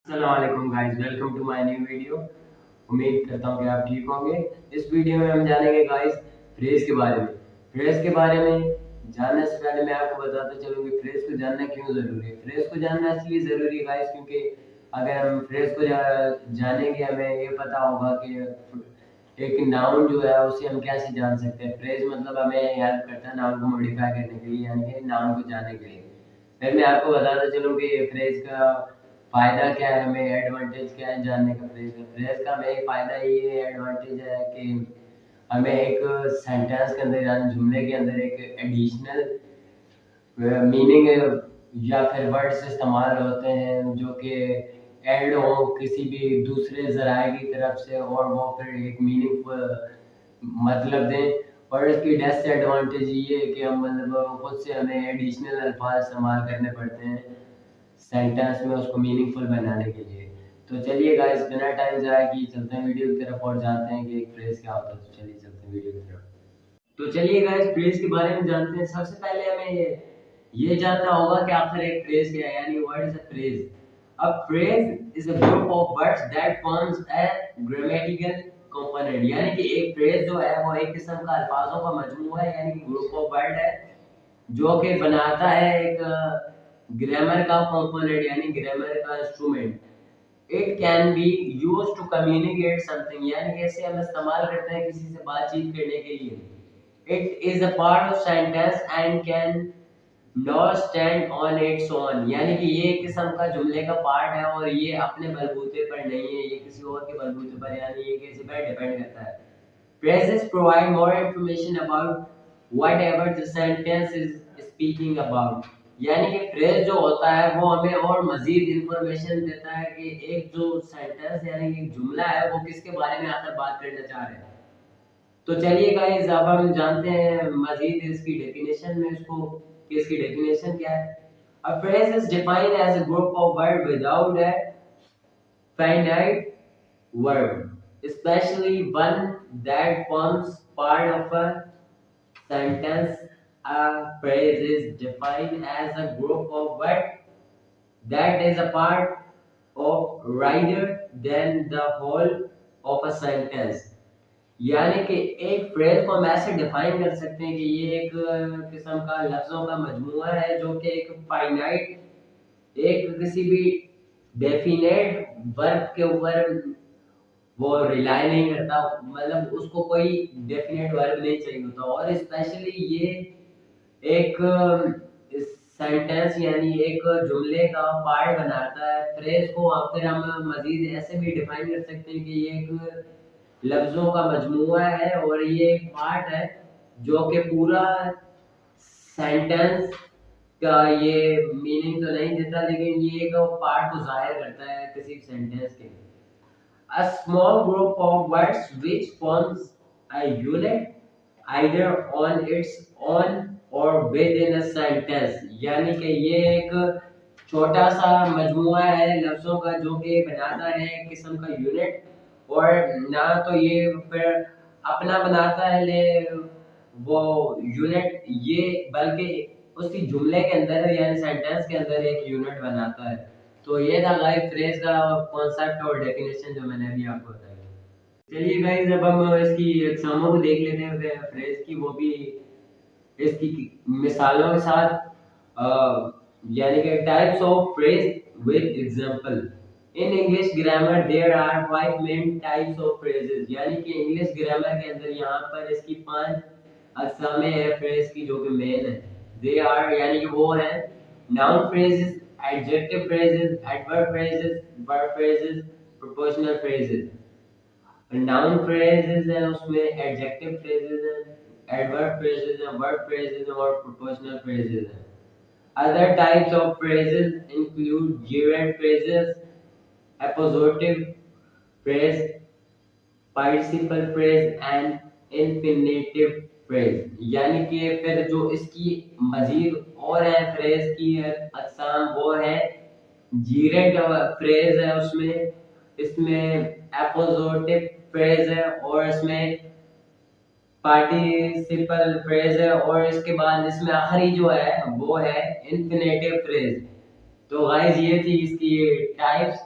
السلام علیکم guys, welcome to my new video. امید کرتا ہوں کہ آپ ٹھیک ہوں گے۔ اس ویڈیو میں ہم جانیں گے گائز فریز کے بارے میں۔ فریز کے بارے میں جاننے سے پہلے میں آپ کو بتاتا چلوں کہ فریز کو جاننا کیوں ضروری ہے۔ فریز کو جاننا اس لیے ضروری ہے گائز کیونکہ اگر ہم فریز کو جانیں گے ہمیں یہ پتہ ہوگا کہ ایک ناؤن جو ہے اسے ہم کیسے جان سکتے ہیں۔ فریز مطلب ہمیں ہیلپ کرتا ہے ناؤن کو موڈیفائی کرنے کے لیے، یعنی کہ ناؤن کو جاننے کے لیے۔ پھر میں آپ کو بتاتا چلوں کہ فریز کا فائدہ کیا ہے، ہمیں ایڈوانٹیج کیا ہے جاننے کا۔ فریز کا ہمیں فائدہ یہ ایڈوانٹیج ہے کہ ہمیں ایک سینٹینس کے اندر یعنی جملے کے اندر ایک ایڈیشنل میننگ یا پھر ورڈز استعمال ہوتے ہیں جو کہ ایڈ ہو کسی بھی دوسرے ذرائع کی طرف سے اور وہ پھر ایک میننگ فل مطلب دیں۔ اور اس کی ڈس ایڈوانٹیج یہ ہے کہ ہم مطلب خود سے ہمیں ایڈیشنل الفاظ استعمال کرنے پڑتے ہیں سینٹینس میں اس کو میننگ فل بنانے کے لیے۔ تو چلیے گائز بنا ٹائم ضائع کی چلتے ہیں ویڈیو کی طرف اور جانتے ہیں کہ ایک فریز کیا ہوتا ہے۔ تو چلیے چلتے ہیں ویڈیو کی طرف۔ تو چلیے گائز فریز کے بارے میں جانتے ہیں۔ سب سے پہلے ہمیں یہ جاننا ہوگا کہ آخر ایک فریز کیا ہے، یعنی what is a phrase؟ A phrase is a group of words that forms a grammatical component، یعنی کہ ایک فریز جو ہے وہ ایک قسم کا الفاظوں کا مجموعہ ہے، یعنی کہ گروپ آف ورڈ ہے جو کہ بناتا ہے ایک گرامر کا کمپوننٹ، یعنی گرامر کا instrument. It can be used to communicate something، یعنی کہ اسے ہم استعمال کرتے ہیں کسی سے بات چیت کرنے کے لیے۔ It is a part of sentence and can not stand on its own، یعنی کہ یہ ایک قسم کا جملے کا پارٹ ہے اور یہ اپنے بلبوتے پر نہیں ہے، یہ کسی اور کے بلبوتے پر یعنی یہ کسی پر ڈیپینڈ کرتا ہے۔ Phrases provide more information about whatever the sentence is speaking about، یعنی کہ فریز جو ہوتا ہے وہ ہمیں اور مزید انفارمیشن دیتا ہے کہ ایک جو سینٹینس یعنی کہ جملہ ہے وہ کس کے بارے میں آخر بات کرنا چاہ رہے ہیں۔ تو چلیے گائز اب ہم جانتے ہیں مزید اس کی ڈیفینیشن میں کہ اس کی ڈیفینیشن کیا ہے۔ A phrase is defined as a group of words without a finite verb, especially one that forms part of a sentence. A phrase is defined as a group of words that is a part of rather than the whole of a sentence، یعنی کہ ایک freeze کو ہم ایسے define کر سکتے ہیں کہ یہ ایک قسم کا لفظوں کا مجموعہ ہے جو کہ ایک فائنائٹ ایک کسی بھی ڈیفینیٹ ورب کے اوپر وہ ریلائی نہیں کرتا، مطلب اس کو کوئی ڈیفینیٹ ورب نہیں چاہیے ہوتا، اور اسپیشلی یہ ایک سینٹینس یعنی ایک جملے کا پارٹ بناتا ہے۔ فریز کو پھر ہم مزید ایسے بھی ڈیفائن کر سکتے ہیں کہ یہ ایک لفظوں کا مجموعہ ہے اور یہ ایک پارٹ ہے جو کہ پورا سینٹینس کا یہ میننگ تو نہیں دیتا لیکن یہ ایک پارٹ کو ظاہر کرتا ہے کسی سینٹینس کے۔ A small group of words which forms a unit either on its own or within a sentence، یعنی کہ یہ ایک چھوٹا سا مجموعہ ہے لفظوں کا جو کہ بناتا ہے ایک قسم کا یونٹ، اور نہ تو یہ پھر اپنا بناتا ہے وہ یونٹ یہ بلکہ اس کی جملے کے اندر یعنی سینٹینس کے اندر ایک یونٹ بناتا ہے۔ تو یہ تھا گائز فریز کا کانسیپٹ اور ڈیفینیشن جو میں نے ابھی آپ کو بتائی۔ چلیے گائز اب ہم اس کی اقساموں کو دیکھ لیتے ہیں فریز کی، وہ بھی اس کی مثالوں کے ساتھ، یعنی کہ types of phrase with example. In English grammar there are 5 main types of phrases، یعنی کہ انگلش گرامر کے اندر یہاں پر اس کی 5 اقسام ہیں فریز کی جو کہ مین ہیں۔ They are یعنی کہ وہ ہیں noun phrases، adjective phrases، adverb phrases، verb phrases، prepositional phrases۔ noun phrases ہیں اس میں adjective phrases ہیں، adverb phrases ہیں، verb phrases ہیں اور prepositional phrases ہیں۔ Other types of phrases include gerund phrases، appositive phrase، participle phrase and infinitive phrase، یعنی کہ پھر جو اس کی مزید اور ہیں فریز کی اقسام وہ ہے جیرنٹ فریز ہے اس میں اپوزیٹو فریز ہے اور اس میں پارٹیسپل فریز ہے اور اس کے بعد اس میں آخری جو ہے وہ ہے انفینیٹیو فریز۔ تو غائز یہ تھی اس کی types.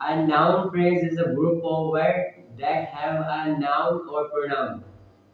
A noun phrase is a group of words that have a noun or pronoun।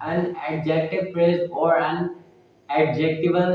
An adjective phrase or an adjectival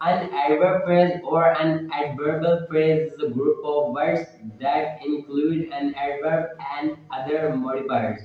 An adverb phrase or an adverbial phrase is a group of words that include an adverb and other modifiers।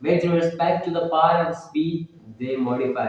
With respect to the part of speech they modify,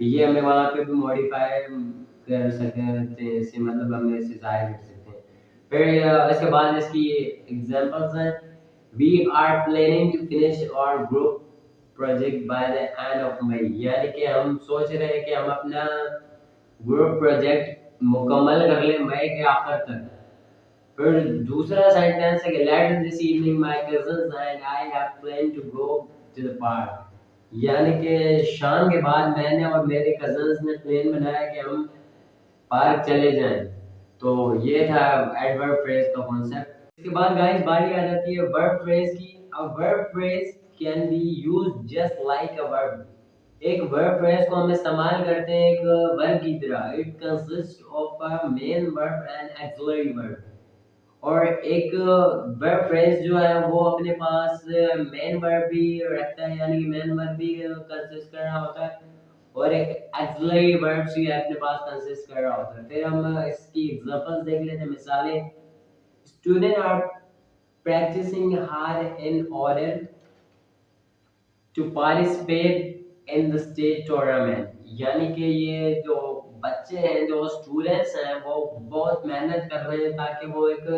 یہ ہمیں وہاں پہ بھی modify کر سکتے ہیں، اس سے مطلب ہم اسے ظاہر کر سکتے ہیں. پھر اس کے بعد اس کی ایگزامپلس ہیں. We are planning to finish our group project by the end of May, یعنی کہ ہم سوچ رہے ہیں کہ ہم اپنا گروپ پروجیکٹ مکمل کر لیں مئی کے آخر تک. پھر دوسرا سینٹینس ہے کہ late this evening my cousins and I have plan to go to the park, یعنی کہ شام کے بعد میں نے اور میرے کزنز نے پلان بنایا کہ ہم پارک چلے جائیں. تو یہ تھا ایڈورب فریز کا کانسیپٹ. اس کے بعد گائز باری آ جاتی ہے ورب فریز کی. A verb phrase can be used just like a verb. ایک verb phrase کو ہم استعمال کرتے ہیں ایک verb کی طرح. It consists of a main verb and auxiliary verb. اور ایک verb phrase جو ہے وہ اپنے پاس main verb بھی رکھتا ہے، یعنی کہ main verb بھی consist کر رہا ہوتا ہے، اور ایک auxiliary verb بھی اپنے پاس consist کر رہا ہوتا ہے. پھر ہم اس کی examples دیکھ لیتے ہیں، مثالیں. Students are practicing hard in order to participate in the state tournament. یعنی کہ یہ جو بچے ہیں، جو اسٹوڈنٹس ہیں، وہ بہت محنت کر رہے ہیں تاکہ وہ ایک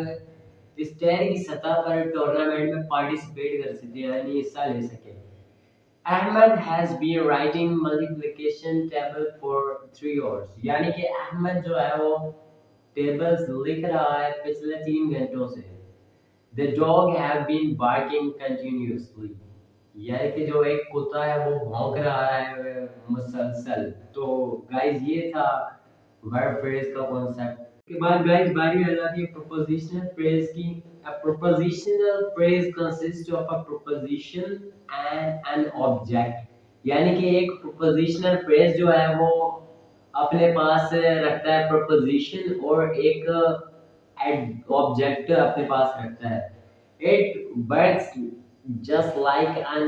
اسٹیٹ کی سطح پر ٹورنامنٹ میں پارٹیسپیٹ کر سکیں، یعنی حصہ لے سکیں. Ahmad has been writing multiplication table for 3 hours. یعنی کہ احمد جو ہے وہ ٹیبلز لکھ رہا ہے پچھلے 3 گھنٹوں سے. The dog have been barking continuously. یعنی کہ جو ایک کتا ہے وہ بھونک رہا ہے مسلسل. تو گائز یہ تھا verb phrase کا concept. اس کے بعد گائز باری آ جاتی ہے prepositional phrase کی. A prepositional phrase consists of a preposition and an object. یعنی کہ ایک prepositional phrase جو ہے وہ اپنے پاس رکھتا ہے preposition اور ایک object اپنے پاس رکھتا ہے. It works just like an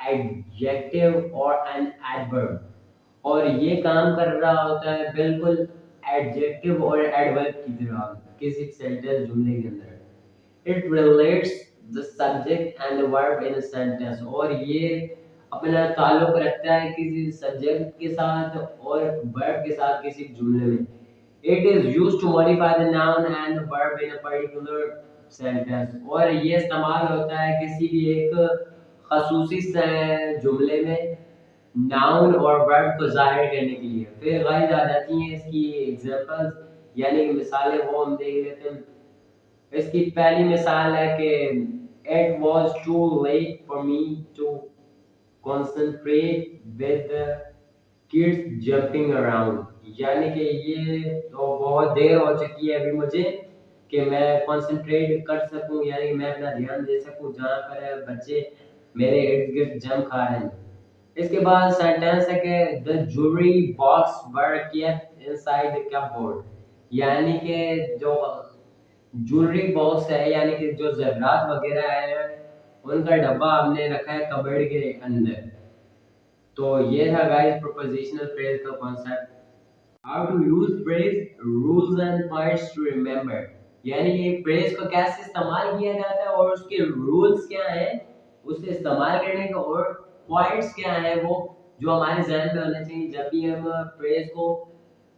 adjective or an adverb. اور یہ کام کر رہا ہوتا ہے بالکل adjective اور adverb کی طرح کسی sentence جملے کے اندر. It relates the subject and the verb in a sentence. اور یہ اپنا تعلق رکھتا ہے کسی سبجیکٹ کے ساتھ اور verb کے ساتھ کسی جملے میں. It is used to modify the noun and the verb in a particular sentence. اور یہ استعمال ہوتا ہے کسی بھی ایک خصوصی جملے میں noun اور verb کو ظاہر کرنے کے لیے. پھر غائب آ جاتی ہیں اس کی examples، یعنی کہ مثالیں وہ ہم دیکھ لیتے ہیں. اس کی پہلی مثال ہے کہ it was too late for me to concentrate with the kids jumping around. یعنی کہ یہ تو بہت دیر ہو چکی ہے ابھی مجھے کہ میں کنسنٹریٹ کر سکوں، یعنی میں اپنا دھیان دے سکوں جہاں پر بچے میرے ارد گرد جم کھا رہے ہیں. اس کے بعد سینٹینس ہے کہ the jewelry box were kept inside the cupboard. یعنی کہ جو جویلری باکس ہے، یعنی کہ جو زیورات وغیرہ ہے، ان کا ڈبہ ہم نے رکھا ہے کبڑ کے اندر. تو یہ تھا گائز prepositional phrase کا concept. How to use phrase, rules and points to remember. یعنی کہ ایک phrase کو کیسے استعمال کیا جاتا ہے اور اس کے rules کیا ہیں اسے استعمال کرنے کے، اور points کیا ہیں وہ جو ہمارے ذہن میں ہونے چاہیے جب بھی ہم phrase کو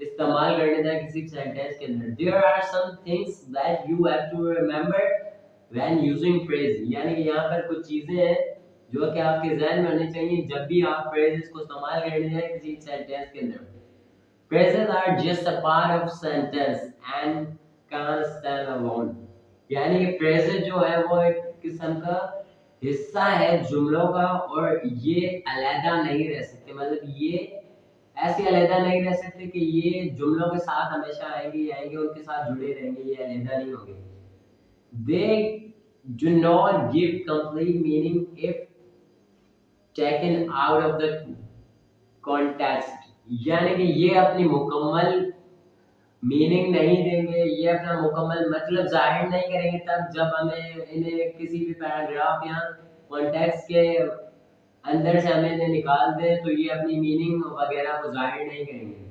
استعمال کرنے جائیں کسی سینٹینس کے اندر. There are some things that you have to remember when using phrase. یعنی کہ یہاں پر کچھ چیزیں ہیں جو کہ آپ کے ذہن میں ہونی چاہیے جب بھی آپ phrases کو استعمال کرنے جائیں کسی سینٹینس کے اندر. Phrases are just a part of sentence and can't stand alone. یعنی کہ phrases جو ہے وہ ایک قسم کا حصہ ہے جملوں کا، اور یہ علیحدہ نہیں رہ سکتے. مطلب یہ ایسے علیحدہ نہیں رہ سکتے کہ یہ جملوں کے ساتھ ہمیشہ آئیں گے ان کے ساتھ جڑے رہیں گے، یہ علیحدہ نہیں ہوں گے. They do not give complete meaning if taken out of the context. یعنی کہ یہ اپنی مکمل میننگ نہیں دیں گے، یہ اپنا مکمل مطلب ظاہر نہیں کریں گے تب جب ہمیں انہیں کسی بھی پیراگراف یا کانٹیکسٹ کے اندر سے ہمیں انہیں نکال دیں تو یہ اپنی میننگ وغیرہ کو ظاہر نہیں کریں گے.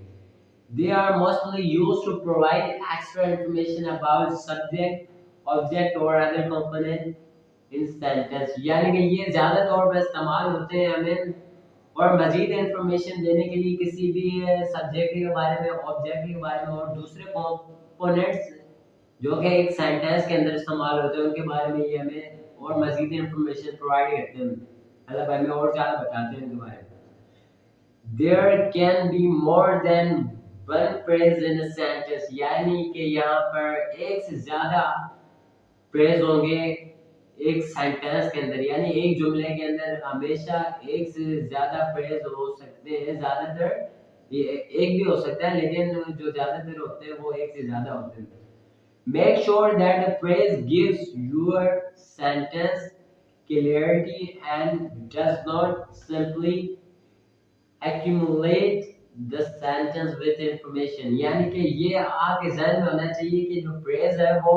They are mostly used to provide extra information about subject, object or other component in sentence. یعنی کہ یہ زیادہ طور پر استعمال ہوتے ہیں ہمیں اور مزید انفارمیشن دینے کے لیے کسی بھی سبجیکٹ کے بارے میں، آبجیکٹ کے بارے میں اور دوسرے کمپوننٹس جو کہ ایک سینٹینس کے اندر استعمال ہوتے ہیں ان کے بارے میں یہ ہمیں اور مزید انفارمیشن پرووائڈ کرتے ہیں، مطلب ہمیں اور زیادہ بتاتے ہیں ان کے بارے میں. There can be more than one phrase in a sentence، یعنی کہ یہاں پر ایک سے زیادہ فریز ہوں گے ایک سینٹینس کے اندر، یعنی ایک جملے کے اندر ہمیشہ ایک سے زیادہ فریز ہو سکتے ہیں. زیادہ تر یہ ایک بھی ہو سکتا ہے لیکن جو زیادہ تر ہوتے ہیں وہ ایک سے زیادہ ہوتے ہیں. Make sure that the phrase gives your sentence clarity and does not simply accumulate the sentence with information، یعنی کہ یہ آپ کے ذہن میں ہونا چاہیے کہ جو فریز ہے وہ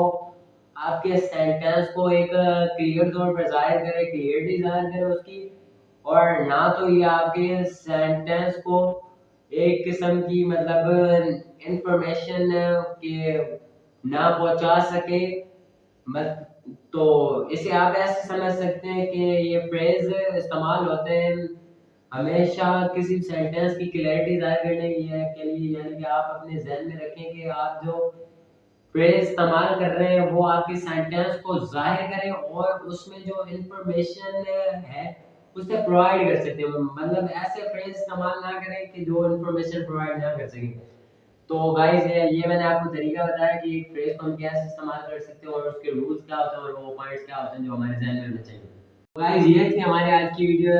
آپ کے سینٹینس کو ایک کلیئر طور پر ظاہر کرے، کلیئرٹی ظاہر کرے اس کی، اور نہ تو یہ آپ کے سینٹینس کو ایک قسم کی مطلب انفارمیشن کے نہ پہنچا سکے. تو اسے آپ ایسے سمجھ سکتے ہیں کہ یہ فریز استعمال ہوتے ہیں ہمیشہ کسی سینٹینس کی کلیئرٹی ظاہر کرنے کے لیے، یعنی کہ آپ اپنے ذہن میں رکھیں کہ آپ جو فریز استعمال کر رہے ہیں وہ آپ کے سینٹینس کو ظاہر کریں اور اس میں جو انفارمیشن ہے اسے پرووائڈ کر سکتے ہیں، مطلب ایسے فریز استعمال نہ کریں کہ جو انفارمیشن پرووائڈ نہ کر سکیں. تو گائز یہ میں نے آپ کو طریقہ بتایا کہ ایک فریز کو ہم کیسے استعمال کر سکتے ہیں اور اس کے رولز کیا ہوتے ہیں اور وہ پوائنٹس کیا ہوتے ہیں جو ہمارے ذہن میں ہونے چاہیے. گائز یہ تھی ہماری آج کی ویڈیو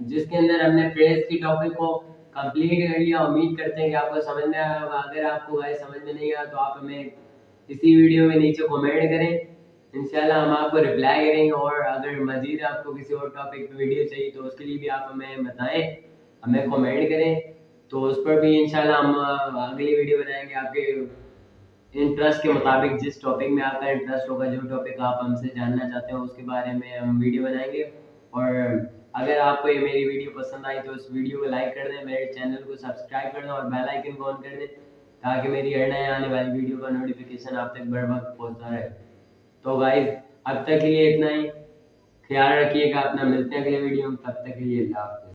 جس کے اندر ہم نے فریز کی ٹاپک کو کمپلیٹ کر لیا. امید کرتے ہیں کہ آپ کو سمجھ میں آیا ہوگا. اگر آپ کو گائز سمجھ میں نہیں آیا تو آپ ہمیں اسی ویڈیو میں نیچے کمنٹ کریں، انشاءاللہ ہم آپ کو رپلائی کریں گے. اور اگر مزید آپ کو کسی اور ٹاپک پہ ویڈیو چاہیے تو اس کے لیے بھی آپ ہمیں بتائیں، ہمیں کمنٹ کریں تو اس پر بھی انشاءاللہ ہم اگلی ویڈیو بنائیں گے آپ کے انٹرسٹ کے مطابق. جس ٹاپک میں آپ کا انٹرسٹ ہوگا، جو ٹاپک آپ ہم سے جاننا چاہتے ہیں اس کے بارے میں ہم ویڈیو بنائیں گے. اور اگر آپ کو یہ میری ویڈیو پسند آئی تو اس ویڈیو کو لائک کر دیں، میرے چینل کو سبسکرائب کر دیں اور بیل آئیکن کو آن کر دیں تاکہ میری ہر نئے آنے والی ویڈیو کا نوٹیفیکیشن آپ تک بر وقت پہنچتا رہے. تو گائز اب تک کے لیے اتنا ہی، خیال رکھیے گا اپنا، ملتے ہیں اگلے ویڈیو میں، تب تک کے لیے اللہ حافظ.